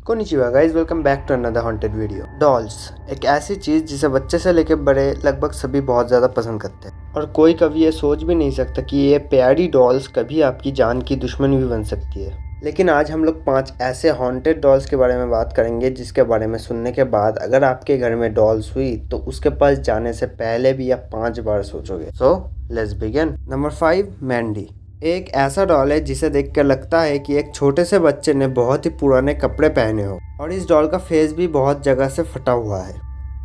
Konnichiwa guys, welcome back to another haunted video. Dolls एक ऐसी चीज़ जिसे बच्चे से लेकर बड़े लगभग सभी बहुत ज़्यादा पसंद करते हैं, और कोई कभी ये सोच भी नहीं सकता कि ये प्यारी डॉल्स कभी आपकी जान की दुश्मन भी बन सकती है। लेकिन आज हम लोग 5 ऐसे हॉन्टेड डॉल्स के बारे में बात करेंगे जिसके बारे में सुनने के बाद अगर आपके घर में डॉल्स हुई तो उसके पास जाने से पहले भी आप 5 बार सोचोगे। So let's begin. Number 5, Mandy. एक ऐसा डॉल है जिसे देखकर लगता है कि एक छोटे से बच्चे ने बहुत ही पुराने कपड़े पहने हो, और इस डॉल का फेस भी बहुत जगह से फटा हुआ है।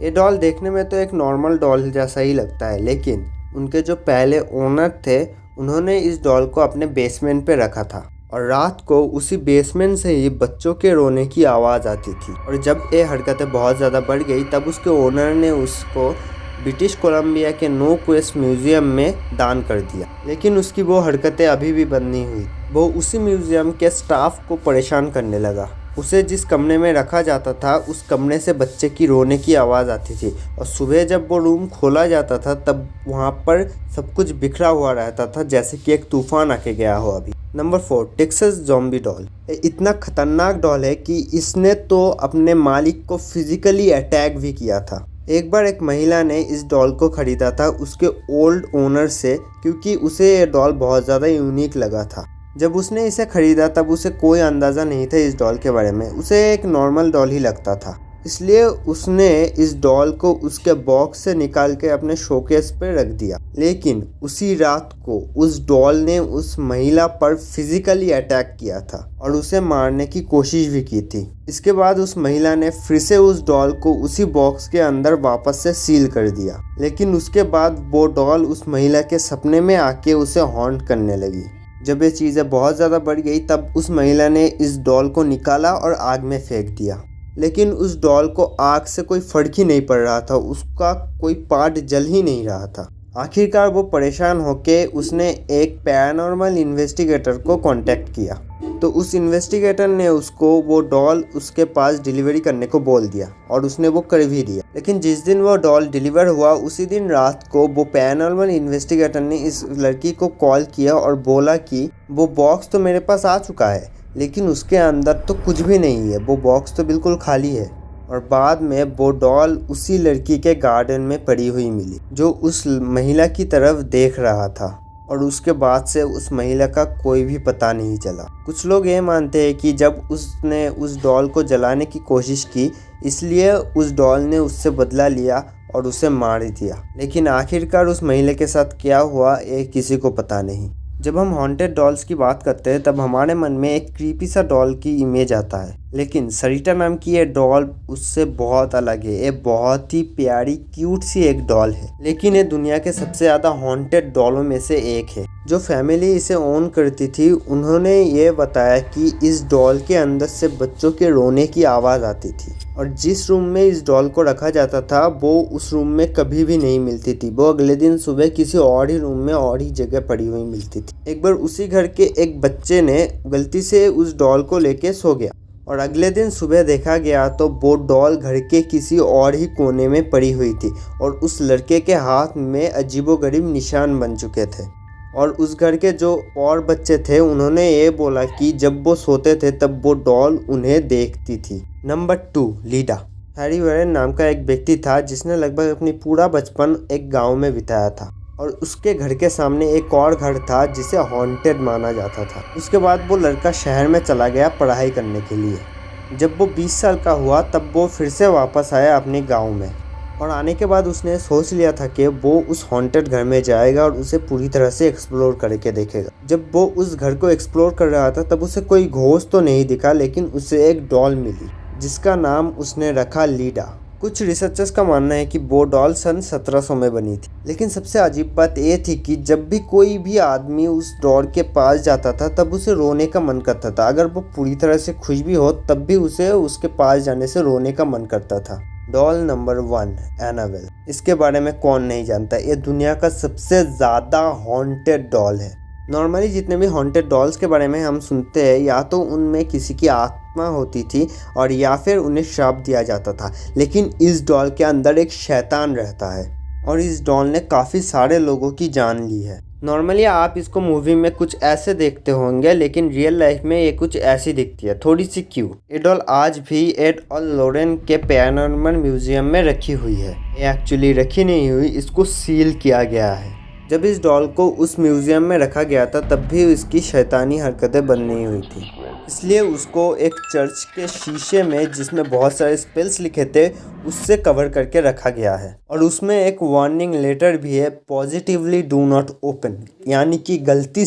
ये डॉल देखने में तो एक नॉर्मल डॉल जैसा ही लगता है, लेकिन उनके जो पहले ओनर थे उन्होंने इस डॉल को अपने बेसमेंट पे रखा था, और रात को उसी बेसमेंट से ही बच्चों के रोने की आवाज़ आती थी। और जब ये हरकतें बहुत ज़्यादा बढ़ गई तब उसके ओनर ने उसको ब्रिटिश कोलंबिया के नो क्वेस्ट म्यूजियम में दान कर दिया। लेकिन उसकी वो हरकतें अभी भी बंद नहीं हुई। वो उसी म्यूजियम के स्टाफ को परेशान करने लगा। उसे जिस कमरे में रखा जाता था उस कमरे से बच्चे की रोने की आवाज़ आती थी, और सुबह जब वो रूम खोला जाता था तब वहाँ पर सब कुछ बिखरा हुआ रहता था, जैसे कि एक तूफान आके गया हो अभी। Number 4, Texas zombie doll. इतना खतरनाक डॉल है कि इसने तो अपने मालिक को फिजिकली अटैक भी किया था। एक बार एक महिला ने इस डॉल को ख़रीदा था उसके ओल्ड ओनर से, क्योंकि उसे ये डॉल बहुत ज़्यादा यूनिक लगा था। जब उसने इसे ख़रीदा तब उसे कोई अंदाज़ा नहीं था इस डॉल के बारे में, उसे एक नॉर्मल डॉल ही लगता था। इसलिए उसने इस डॉल को उसके बॉक्स से निकाल के अपने शोकेस पे रख दिया। लेकिन उसी रात को उस डॉल ने उस महिला पर फिजिकली अटैक किया था और उसे मारने की कोशिश भी की थी। इसके बाद उस महिला ने फिर से उस डॉल को उसी बॉक्स के अंदर वापस से सील कर दिया। लेकिन उसके बाद वो डॉल उस महिला के सपने में आके उसे हॉन्ट करने लगी। जब ये चीज़ें बहुत ज़्यादा बढ़ गई तब उस महिला ने इस डॉल को निकाला और आग में फेंक दिया। लेकिन उस डॉल को आग से कोई फर्क ही नहीं पड़ रहा था, उसका कोई पार्ट जल ही नहीं रहा था। आखिरकार वो परेशान होके उसने एक पैरानॉर्मल इन्वेस्टिगेटर को कांटेक्ट किया, तो उस इन्वेस्टिगेटर ने उसको वो डॉल उसके पास डिलीवरी करने को बोल दिया, और उसने वो कर भी दिया। लेकिन जिस दिन वो डॉल डिलीवर हुआ उसी दिन रात को वो पैरानॉर्मल इन्वेस्टिगेटर ने इस लड़की को कॉल किया और बोला कि वो बॉक्स तो मेरे पास आ चुका है, लेकिन उसके अंदर तो कुछ भी नहीं है, वो बॉक्स तो बिल्कुल खाली है। और बाद में वो डॉल उसी लड़की के गार्डन में पड़ी हुई मिली जो उस महिला की तरफ देख रहा था, और उसके बाद से उस महिला का कोई भी पता नहीं चला। कुछ लोग ये मानते हैं कि जब उसने उस डॉल को जलाने की कोशिश की इसलिए उस डॉल ने उससे बदला लिया और उसे मार दिया। लेकिन आखिरकार उस महिला के साथ क्या हुआ ये किसी को पता नहीं। जब हम हॉन्टेड डॉल्स की बात करते हैं तब हमारे मन में एक क्रीपी सा डॉल की इमेज आता है, लेकिन सरिता नाम की ये डॉल उससे बहुत अलग है। ये बहुत ही प्यारी क्यूट सी एक डॉल है, लेकिन ये दुनिया के सबसे ज़्यादा हॉन्टेड डॉलों में से एक है। जो फैमिली इसे ओन करती थी उन्होंने ये बताया कि इस डॉल के अंदर से बच्चों के रोने की आवाज़ आती थी, और जिस रूम में इस डॉल को रखा जाता था वो उस रूम में कभी भी नहीं मिलती थी। वो अगले दिन सुबह किसी और ही रूम में और ही जगह पड़ी हुई मिलती थी। एक बार उसी घर के एक बच्चे ने गलती से उस डॉल को लेके सो गया, और अगले दिन सुबह देखा गया तो वो डॉल घर के किसी और ही कोने में पड़ी हुई थी, और उस लड़के के हाथ में अजीबोगरीब निशान बन चुके थे। और उस घर के जो और बच्चे थे उन्होंने ये बोला कि जब वो सोते थे तब वो डॉल उन्हें देखती थी। Number 2, Leda. हैरी वॉरेन नाम का एक व्यक्ति था जिसने लगभग अपनी पूरा बचपन एक गांव में बिताया था, और उसके घर के सामने एक और घर था जिसे हॉन्टेड माना जाता था। उसके बाद वो लड़का शहर में चला गया पढ़ाई करने के लिए। जब वो 20 साल का हुआ तब वो फिर से वापस आया अपने गाँव में, और आने के बाद उसने सोच लिया था कि वो उस हॉन्टेड घर में जाएगा और उसे पूरी तरह से एक्सप्लोर करके देखेगा। जब वो उस घर को एक्सप्लोर कर रहा था तब उसे कोई घोस्ट तो नहीं दिखा, लेकिन उसे एक डॉल मिली जिसका नाम उसने रखा लीडा। कुछ रिसर्चर्स का मानना है कि वो डॉल सन 1700 में बनी थी। लेकिन सबसे अजीब बात ये थी कि जब भी कोई भी आदमी उस डॉल के पास जाता था तब उसे रोने का मन करता था। अगर वो पूरी तरह से खुश भी हो तब भी उसे उसके पास जाने से रोने का मन करता था। Doll number 1, Annabelle. इसके बारे में कौन नहीं जानता, ये दुनिया का सबसे ज़्यादा हॉन्टेड डॉल है। नॉर्मली जितने भी हॉन्टेड डॉल्स के बारे में हम सुनते हैं या तो उनमें किसी की आत्मा होती थी और या फिर उन्हें श्राप दिया जाता था, लेकिन इस डॉल के अंदर एक शैतान रहता है, और इस डॉल ने काफ़ी सारे लोगों की जान ली है। नॉर्मली आप इसको मूवी में कुछ ऐसे देखते होंगे, लेकिन रियल लाइफ में ये कुछ ऐसी दिखती है, थोड़ी सी क्यूट। ये डॉल आज भी एड और लॉरेन के पैरानॉर्मल म्यूजियम में रखी हुई है। ये एक्चुअली रखी नहीं हुई, इसको सील किया गया है। जब इस डॉल को उस म्यूजियम में रखा गया था तब भी इसकी शैतानी हरकतें बंद नहीं हुई थी, इसलिए उसको एक चर्च के शीशे में जिसमें बहुत सारे स्पेल्स लिखे थे उससे कवर करके रखा गया है। और उसमें एक वार्निंग लेटर भी है, पॉजिटिवली डू नॉट ओपन, यानी कि गलती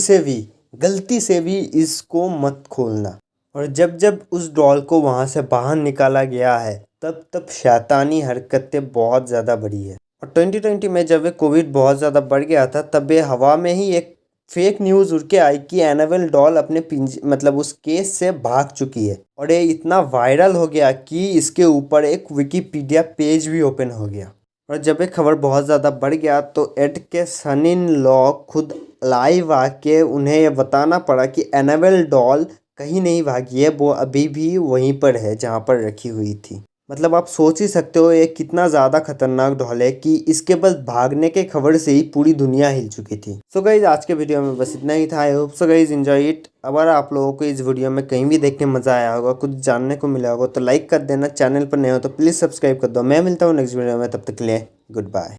से भी इसको मत खोलना। और जब जब उस डॉल को वहाँ से बाहर निकाला गया है तब शैतानी हरकतें बहुत ज़्यादा बढ़ी है। और 2020 में जब ये कोविड बहुत ज़्यादा बढ़ गया था तब ये हवा में ही एक फेक न्यूज़ उड़ के आई कि एनाबेल डॉल अपने मतलब उस केस से भाग चुकी है। और ये इतना वायरल हो गया कि इसके ऊपर एक विकिपीडिया पेज भी ओपन हो गया। और जब ये खबर बहुत ज़्यादा बढ़ गया तो एड के सन इन लॉ खुद लाइव आके उन्हें ये बताना पड़ा कि एनाबेल डॉल कहीं नहीं भागी है, वो अभी भी वहीं पर है जहाँ पर रखी हुई थी। मतलब आप सोच ही सकते हो ये कितना ज़्यादा खतरनाक डॉल है कि इसके बस भागने के खबर से ही पूरी दुनिया हिल चुकी थी। सो गाइज आज के वीडियो में बस इतना ही था। I hope so guys enjoy it. अगर आप लोगों को इस वीडियो में कहीं भी देखने मज़ा आया होगा, कुछ जानने को मिला होगा तो लाइक कर देना। चैनल पर नए हो तो प्लीज़ सब्सक्राइब कर दो। मैं मिलता हूँ नेक्स्ट वीडियो में, तब तक के लिए गुड बाय।